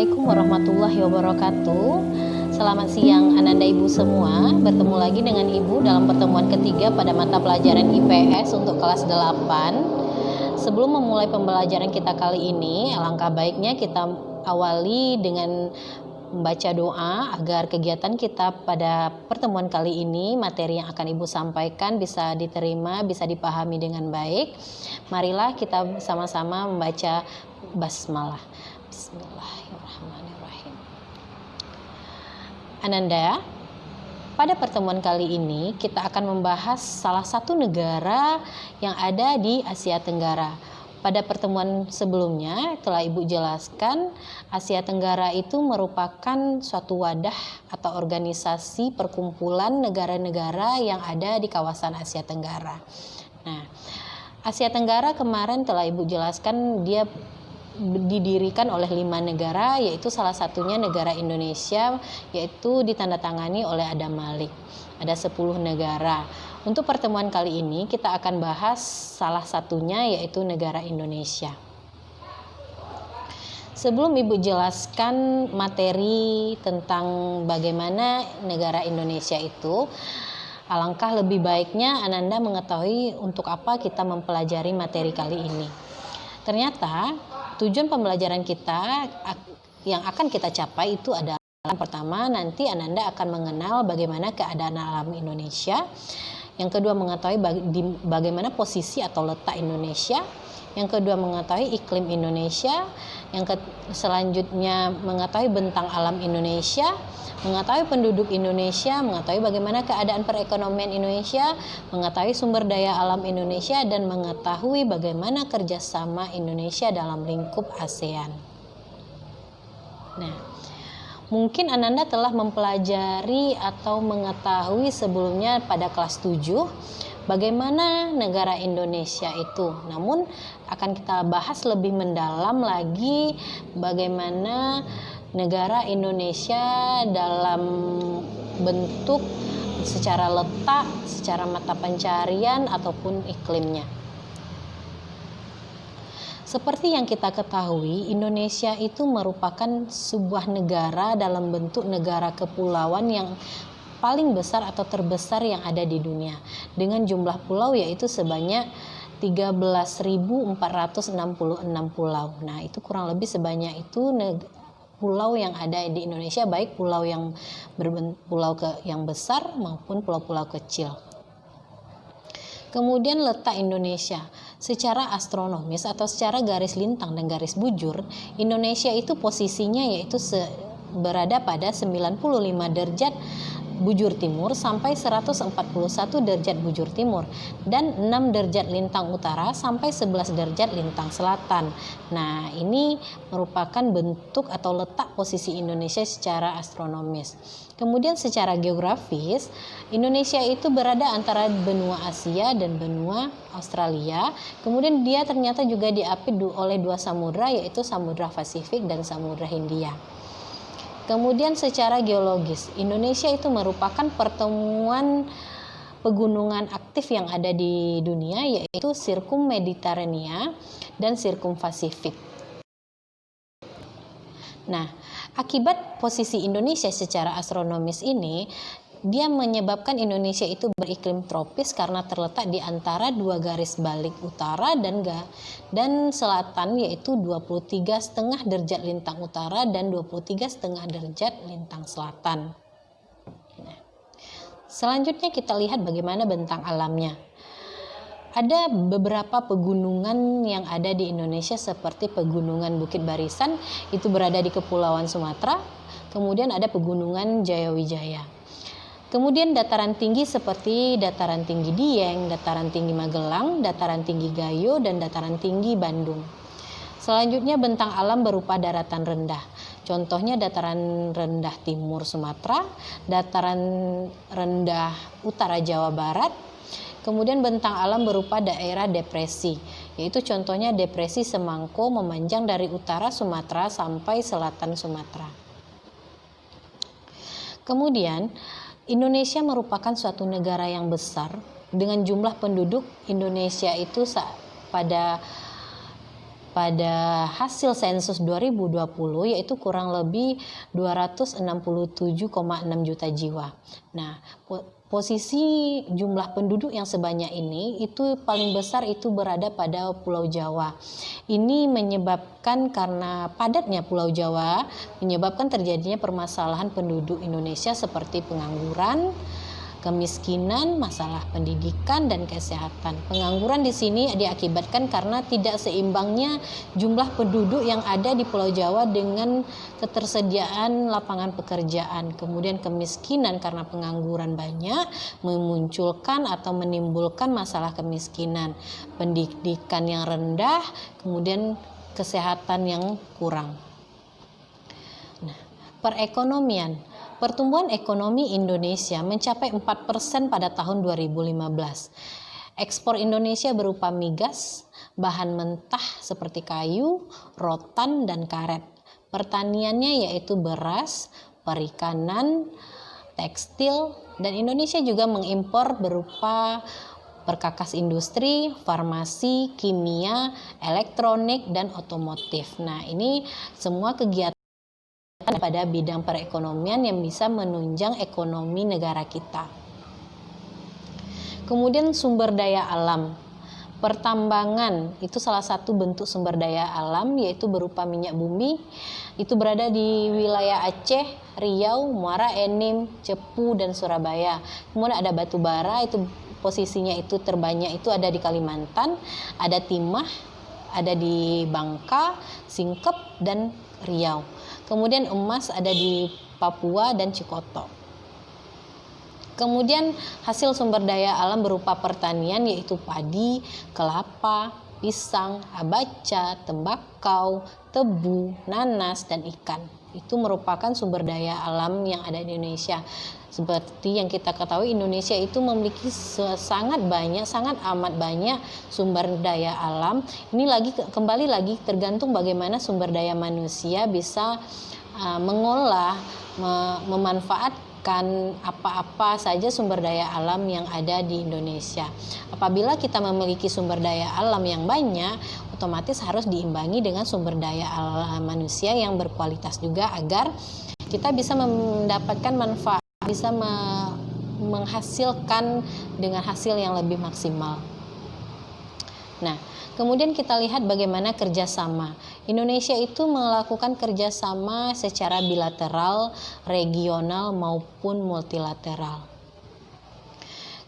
Assalamualaikum warahmatullahi wabarakatuh. Selamat siang Ananda Ibu semua. Bertemu lagi dengan Ibu dalam pertemuan ketiga pada mata pelajaran IPS untuk kelas 8. Sebelum memulai pembelajaran kita kali ini, alangkah baiknya kita awali dengan membaca doa agar kegiatan kita pada pertemuan kali ini, materi yang akan Ibu sampaikan bisa diterima, bisa dipahami dengan baik. Marilah kita sama-sama membaca basmalah. Bismillahirrahmanirrahim. Ananda, pada pertemuan kali ini kita akan membahas salah satu negara yang ada di Asia Tenggara. Pada pertemuan sebelumnya telah Ibu jelaskan, Asia Tenggara itu merupakan suatu wadah atau organisasi perkumpulan negara-negara yang ada di kawasan Asia Tenggara. Nah, Asia Tenggara kemarin telah Ibu jelaskan dia didirikan oleh 5 negara, yaitu salah satunya negara Indonesia, yaitu ditandatangani oleh Adam Malik. Ada 10 negara. Untuk pertemuan kali ini kita akan bahas salah satunya, yaitu negara Indonesia. Sebelum Ibu jelaskan materi tentang bagaimana negara Indonesia itu, alangkah lebih baiknya Ananda mengetahui untuk apa kita mempelajari materi kali ini. Ternyata tujuan pembelajaran kita yang akan kita capai itu adalah, yang pertama, nanti Ananda akan mengenal bagaimana keadaan alam Indonesia. Yang kedua, mengetahui bagaimana posisi atau letak Indonesia. Yang kedua, mengetahui iklim Indonesia. Selanjutnya, mengetahui bentang alam Indonesia, mengetahui penduduk Indonesia, mengetahui bagaimana keadaan perekonomian Indonesia, mengetahui sumber daya alam Indonesia, dan mengetahui bagaimana kerjasama Indonesia dalam lingkup ASEAN. Nah, mungkin Ananda telah mempelajari atau mengetahui sebelumnya pada kelas 7 bagaimana negara Indonesia itu. Namun akan kita bahas lebih mendalam lagi bagaimana negara Indonesia dalam bentuk secara letak, secara mata pencarian ataupun iklimnya. Seperti yang kita ketahui, Indonesia itu merupakan sebuah negara dalam bentuk negara kepulauan yang paling besar atau terbesar yang ada di dunia, dengan jumlah pulau yaitu sebanyak 13.466 pulau. Nah, itu kurang lebih sebanyak itu pulau yang ada di Indonesia, baik pulau yang yang besar maupun pulau-pulau kecil. Kemudian letak Indonesia secara astronomis atau secara garis lintang dan garis bujur, Indonesia itu posisinya yaitu berada pada 95 derajat bujur timur sampai 141 derajat bujur timur, dan 6 derajat lintang utara sampai 11 derajat lintang selatan. Nah, ini merupakan bentuk atau letak posisi Indonesia secara astronomis. Kemudian secara geografis, Indonesia itu berada antara benua Asia dan benua Australia. Kemudian dia ternyata juga diapit oleh 2 samudra, yaitu Samudra Pasifik dan Samudra Hindia. Kemudian secara geologis, Indonesia itu merupakan pertemuan pegunungan aktif yang ada di dunia, yaitu Sirkum Mediterania dan Sirkum Pasifik. Nah, akibat posisi Indonesia secara astronomis ini, dia menyebabkan Indonesia itu beriklim tropis karena terletak di antara 2 garis balik utara dan selatan, yaitu 23,5 derajat lintang utara dan 23,5 derajat lintang selatan. Nah, selanjutnya kita lihat bagaimana bentang alamnya. Ada beberapa pegunungan yang ada di Indonesia seperti pegunungan Bukit Barisan, itu berada di Kepulauan Sumatera. Kemudian ada pegunungan Jayawijaya. Kemudian dataran tinggi seperti dataran tinggi Dieng, dataran tinggi Magelang, dataran tinggi Gayo, dan dataran tinggi Bandung. Selanjutnya bentang alam berupa daratan rendah. Contohnya dataran rendah timur Sumatera, dataran rendah utara Jawa Barat. Kemudian bentang alam berupa daerah depresi, yaitu contohnya depresi Semangko memanjang dari utara Sumatera sampai selatan Sumatera. Kemudian Indonesia merupakan suatu negara yang besar dengan jumlah penduduk Indonesia itu pada pada hasil sensus 2020 yaitu kurang lebih 267,6 juta jiwa. Nah, posisi jumlah penduduk yang sebanyak ini itu paling besar itu berada pada Pulau Jawa. Ini menyebabkan karena padatnya Pulau Jawa menyebabkan terjadinya permasalahan penduduk Indonesia seperti pengangguran, kemiskinan, masalah pendidikan dan kesehatan. Pengangguran di sini diakibatkan karena tidak seimbangnya jumlah penduduk yang ada di Pulau Jawa dengan ketersediaan lapangan pekerjaan. Kemudian kemiskinan karena pengangguran banyak memunculkan atau menimbulkan masalah kemiskinan. Pendidikan yang rendah, kemudian kesehatan yang kurang. Nah, perekonomian. Pertumbuhan ekonomi Indonesia mencapai 4% pada tahun 2015. Ekspor Indonesia berupa migas, bahan mentah seperti kayu, rotan, dan karet. Pertaniannya yaitu beras, perikanan, tekstil, dan Indonesia juga mengimpor berupa perkakas industri, farmasi, kimia, elektronik, dan otomotif. Nah, ini semua kegiatan pada bidang perekonomian yang bisa menunjang ekonomi negara kita. Kemudian sumber daya alam. Pertambangan itu salah satu bentuk sumber daya alam yaitu berupa minyak bumi. Itu berada di wilayah Aceh, Riau, Muara Enim, Cepu, dan Surabaya. Kemudian ada batu bara, itu posisinya itu terbanyak itu ada di Kalimantan, ada timah, ada di Bangka, Singkep, dan Riau. Kemudian emas ada di Papua dan Cikoto. Kemudian hasil sumber daya alam berupa pertanian yaitu padi, kelapa, pisang, abaca, tembakau, tebu, nanas, dan ikan. Itu merupakan sumber daya alam yang ada di Indonesia. Seperti yang kita ketahui, Indonesia itu memiliki sangat amat banyak sumber daya alam. Ini kembali lagi tergantung bagaimana sumber daya manusia bisa mengolah, memanfaatkan apa-apa saja sumber daya alam yang ada di Indonesia. Apabila kita memiliki sumber daya alam yang banyak, otomatis harus diimbangi dengan sumber daya alam manusia yang berkualitas juga agar kita bisa mendapatkan manfaat, bisa menghasilkan dengan hasil yang lebih maksimal. Nah, kemudian kita lihat bagaimana kerjasama. Indonesia itu melakukan kerjasama secara bilateral, regional maupun multilateral.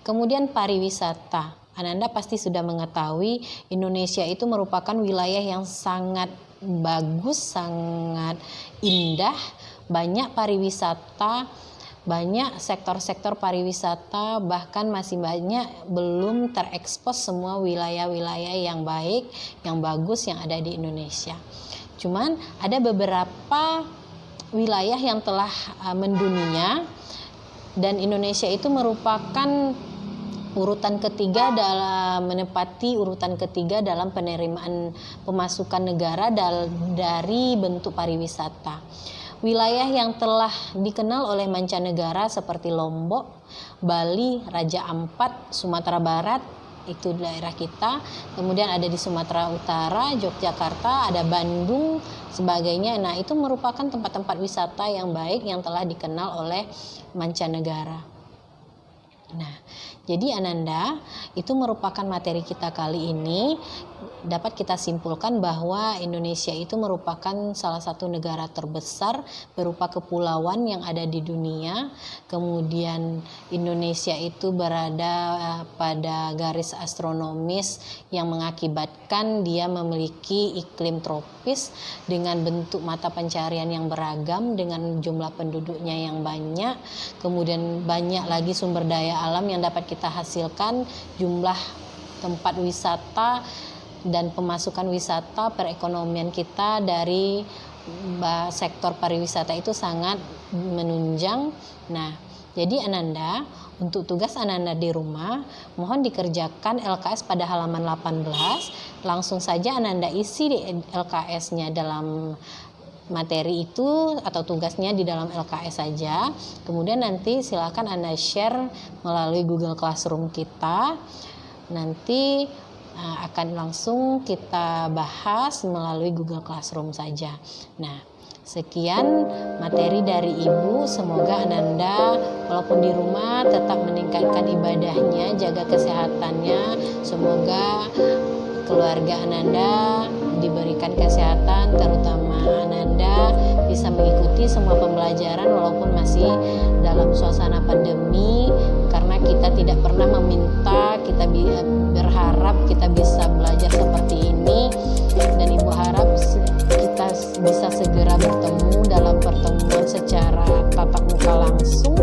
Kemudian pariwisata. Ananda pasti sudah mengetahui Indonesia itu merupakan wilayah yang sangat bagus, sangat indah, banyak pariwisata, banyak sektor-sektor pariwisata, bahkan masih banyak belum terekspos semua wilayah-wilayah yang baik, yang bagus yang ada di Indonesia. Cuman ada beberapa wilayah yang telah mendunia dan Indonesia itu merupakan urutan ketiga menempati urutan ketiga dalam penerimaan pemasukan negara dari bentuk pariwisata. Wilayah yang telah dikenal oleh mancanegara seperti Lombok, Bali, Raja Ampat, Sumatera Barat, itu daerah kita. Kemudian ada di Sumatera Utara, Yogyakarta, ada Bandung, sebagainya. Nah, itu merupakan tempat-tempat wisata yang baik yang telah dikenal oleh mancanegara. Nah, jadi Ananda, itu merupakan materi kita kali ini. Dapat kita simpulkan bahwa Indonesia itu merupakan salah satu negara terbesar berupa kepulauan yang ada di dunia. Kemudian Indonesia itu berada pada garis astronomis yang mengakibatkan dia memiliki iklim tropis dengan bentuk mata pencarian yang beragam dengan jumlah penduduknya yang banyak. Kemudian banyak lagi sumber daya alam yang dapat kita hasilkan, jumlah tempat wisata dan pemasukan wisata, perekonomian kita dari sektor pariwisata itu sangat menunjang. Nah, jadi Ananda, untuk tugas Ananda di rumah, mohon dikerjakan LKS pada halaman 18. Langsung saja Ananda isi LKS-nya dalam materi itu atau tugasnya di dalam LKS saja. Kemudian nanti silakan Anda share melalui Google Classroom kita. Nanti akan langsung kita bahas melalui Google Classroom saja. Nah, sekian materi dari Ibu. Semoga Ananda walaupun di rumah tetap meningkatkan ibadahnya, jaga kesehatannya. Semoga keluarga Ananda diberikan kesehatan, terutama Ananda bisa mengikuti semua pembelajaran walaupun masih dalam suasana pandemi, karena kita tidak pernah meminta, kita berharap kita bisa belajar seperti ini, dan Ibu harap kita bisa segera bertemu dalam pertemuan secara tatap muka langsung